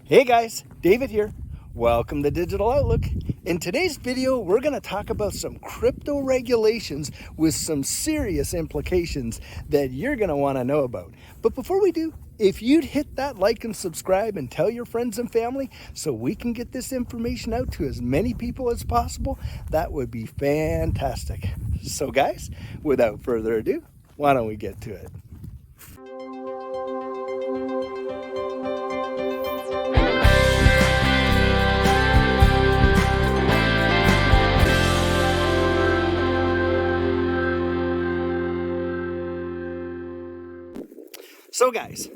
Hey guys, David here. Welcome to Digital Outlook. In today's video, we're going to talk about some crypto regulations with some serious implications that you're going to want to know about. But before we do, if you'd hit that like and subscribe and tell your friends and family so we can get this information out to as many people as possible, that would be fantastic. So guys, without further ado, why don't we get to it? So guys,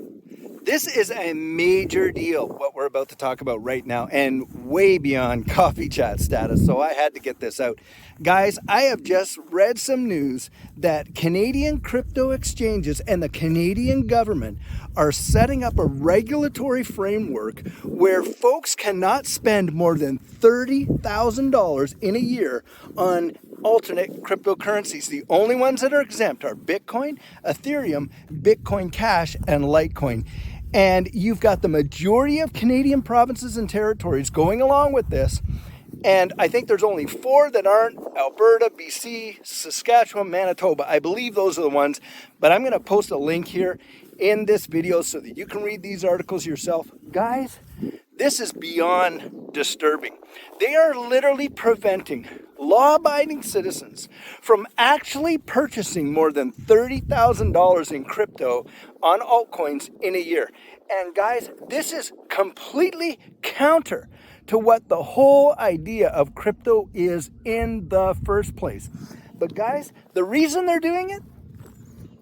this is a major deal, what we're about to talk about right now, and way beyond coffee chat status, so I had to get this out. Guys, I have just read some news that Canadian crypto exchanges and the Canadian government are setting up a regulatory framework where folks cannot spend more than $30,000 in a year on alternate cryptocurrencies. The only ones that are exempt are Bitcoin, Ethereum, Bitcoin Cash, and Litecoin. And you've got the majority of Canadian provinces and territories going along with this. And I think there's only 4 that aren't: Alberta, BC, Saskatchewan, Manitoba. I believe those are the ones. But I'm going to post a link here in this video so that you can read these articles yourself. Guys, this is beyond disturbing. They are literally preventing law-abiding citizens from actually purchasing more than $30,000 in crypto on altcoins in a year. And guys, this is completely counter to what the whole idea of crypto is in the first place. But guys, the reason they're doing it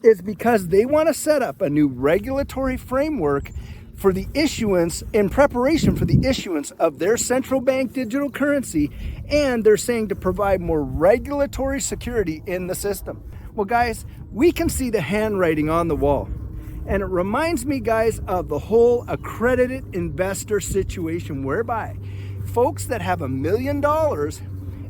is because they want to set up a new regulatory framework for the issuance, in preparation for the issuance of their central bank digital currency, and they're saying to provide more regulatory security in the system. Well guys, we can see the handwriting on the wall, and it reminds me, guys, of the whole accredited investor situation, whereby folks that have $1 million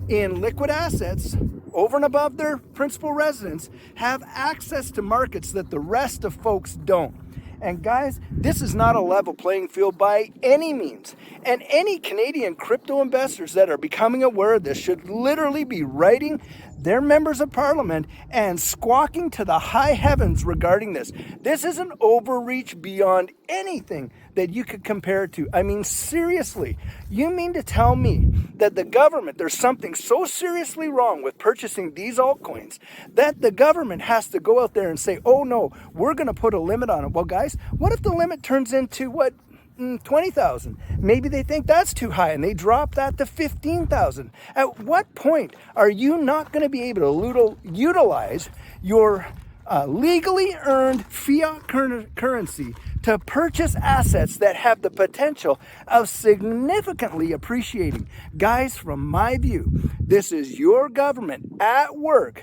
in liquid assets over and above their principal residence have access to markets that the rest of folks don't. And guys, this is not a level playing field by any means. And any Canadian crypto investors that are becoming aware of this should literally be writing their members of parliament and squawking to the high heavens regarding this. This is an overreach beyond anything that you could compare it to. I mean, seriously, you mean to tell me that the government, there's something so seriously wrong with purchasing these altcoins that the government has to go out there and say, oh no, we're going to put a limit on it? Well guys, what if the limit turns into 20,000? Maybe they think that's too high and they drop that to 15,000. At what point are you not going to be able to utilize your legally earned fiat currency to purchase assets that have the potential of significantly appreciating? Guys, from my view, this is your government at work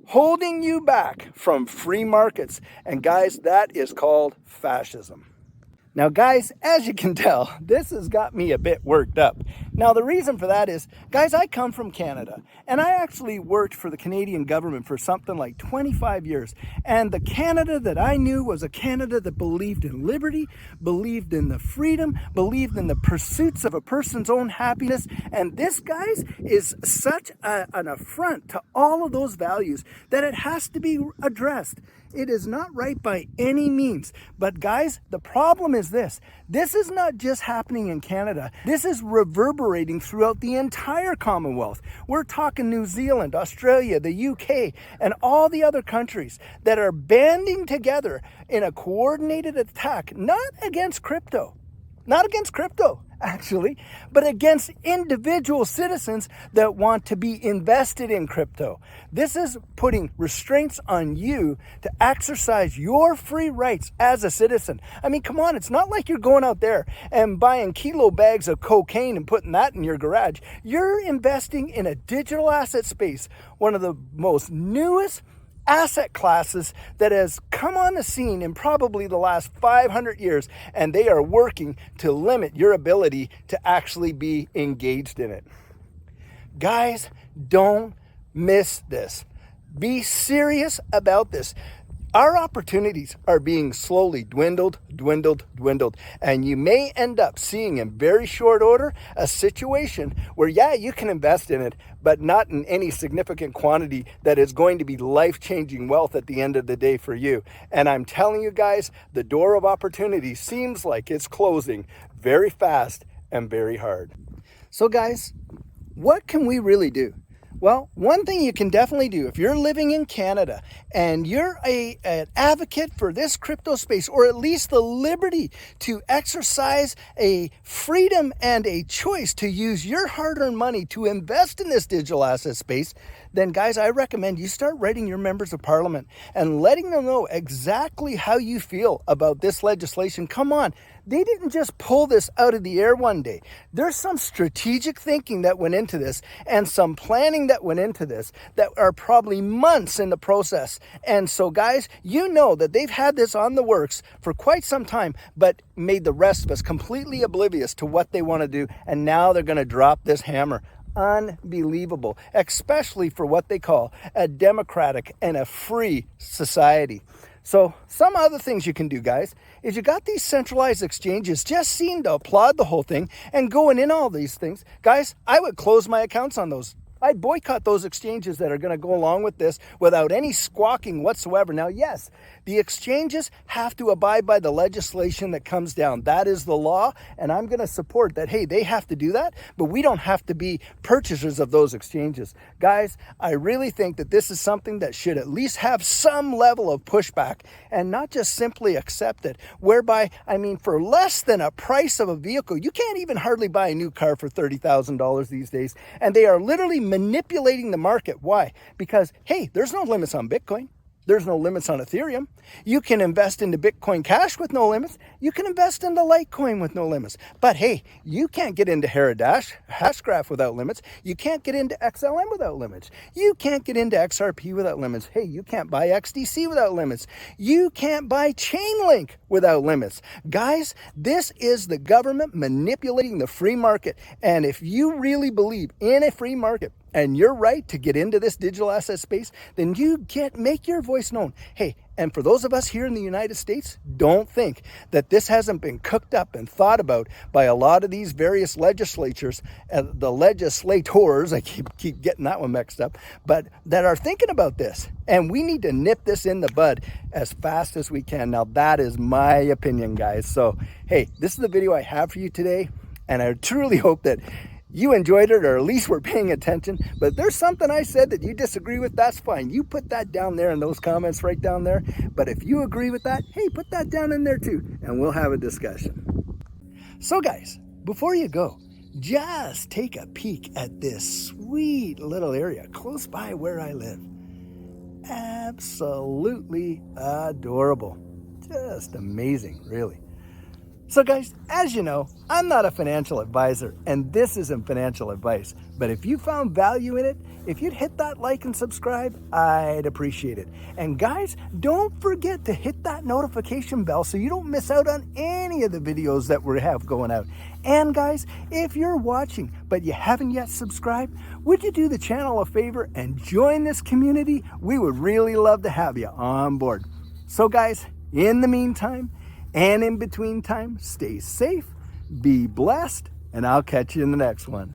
holding you back from free markets. And guys, that is called fascism. Now guys, as you can tell, this has got me a bit worked up. Now the reason for that is, guys, I come from Canada, and I actually worked for the Canadian government for something like 25 years. And the Canada that I knew was a Canada that believed in liberty, believed in the freedom, believed in the pursuits of a person's own happiness. And this, guys, is such an affront to all of those values that it has to be addressed. It is not right by any means. But guys, the problem is this. This is not just happening in Canada. This is reverberating throughout the entire Commonwealth. We're talking New Zealand, Australia, the UK, and all the other countries that are banding together in a coordinated attack, not against crypto, actually, but against individual citizens that want to be invested in crypto. This is putting restraints on you to exercise your free rights as a citizen. I mean, come on, it's not like you're going out there and buying kilo bags of cocaine and putting that in your garage. You're investing in a digital asset space, one of the most newest asset classes that has come on the scene in probably the last 500 years, and they are working to limit your ability to actually be engaged in it. Guys, don't miss this. Be serious about this. our opportunities are being slowly dwindled, and you may end up seeing in very short order a situation where, yeah, you can invest in it, but not in any significant quantity that is going to be life-changing wealth at the end of the day for you. And I'm telling you guys, the door of opportunity seems like it's closing very fast and very hard. So guys, what can we really do? Well, one thing you can definitely do if you're living in Canada and you're an advocate for this crypto space, or at least the liberty to exercise a freedom and a choice to use your hard-earned money to invest in this digital asset space, then guys, I recommend you start writing your members of parliament and letting them know exactly how you feel about this legislation. Come on. They didn't just pull this out of the air one day. There's some strategic thinking that went into this and some planning that went into this that are probably months in the process. And so guys, you know that they've had this on the works for quite some time, but made the rest of us completely oblivious to what they want to do. And now they're going to drop this hammer. Unbelievable, especially for what they call a democratic and a free society. So some other things you can do, guys, is you got these centralized exchanges just seem to applaud the whole thing and going in all these things. Guys, I would close my accounts on those. I'd boycott those exchanges that are going to go along with this without any squawking whatsoever. Now, yes, the exchanges have to abide by the legislation that comes down. That is the law, and I'm going to support that. Hey, they have to do that, but we don't have to be purchasers of those exchanges. Guys, I really think that this is something that should at least have some level of pushback and not just simply accept it, whereby, I mean, for less than a price of a vehicle, you can't even hardly buy a new car for $30,000 these days, and they are literally manipulating the market. Why? Because, hey, there's no limits on Bitcoin. There's no limits on Ethereum. You can invest into Bitcoin Cash with no limits. You can invest into Litecoin with no limits. But hey, you can't get into Hashgraph without limits. You can't get into XLM without limits. You can't get into XRP without limits. Hey, you can't buy XDC without limits. You can't buy Chainlink without limits. Guys, this is the government manipulating the free market. And if you really believe in a free market, and you're right to get into this digital asset space, then make your voice known. Hey, and for those of us here in the United States, don't think that this hasn't been cooked up and thought about by a lot of these various legislatures, the legislators, I keep getting that one mixed up, but that are thinking about this. And we need to nip this in the bud as fast as we can. Now, that is my opinion, guys. So, hey, this is the video I have for you today, and I truly hope that you enjoyed it, or at least were paying attention. But if there's something I said that you disagree with, that's fine. You put that down there in those comments right down there. But if you agree with that, hey, put that down in there too, and we'll have a discussion. So guys, before you go, just take a peek at this sweet little area close by where I live. Absolutely adorable. Just amazing, really. So guys, as you know, I'm not a financial advisor, and this isn't financial advice. But if you found value in it, if you'd hit that like and subscribe, I'd appreciate it. And guys, don't forget to hit that notification bell so you don't miss out on any of the videos that we have going out. And guys, if you're watching but you haven't yet subscribed, would you do the channel a favor and join this community? We would really love to have you on board. So guys, in the meantime, and in between time, stay safe, be blessed, and I'll catch you in the next one.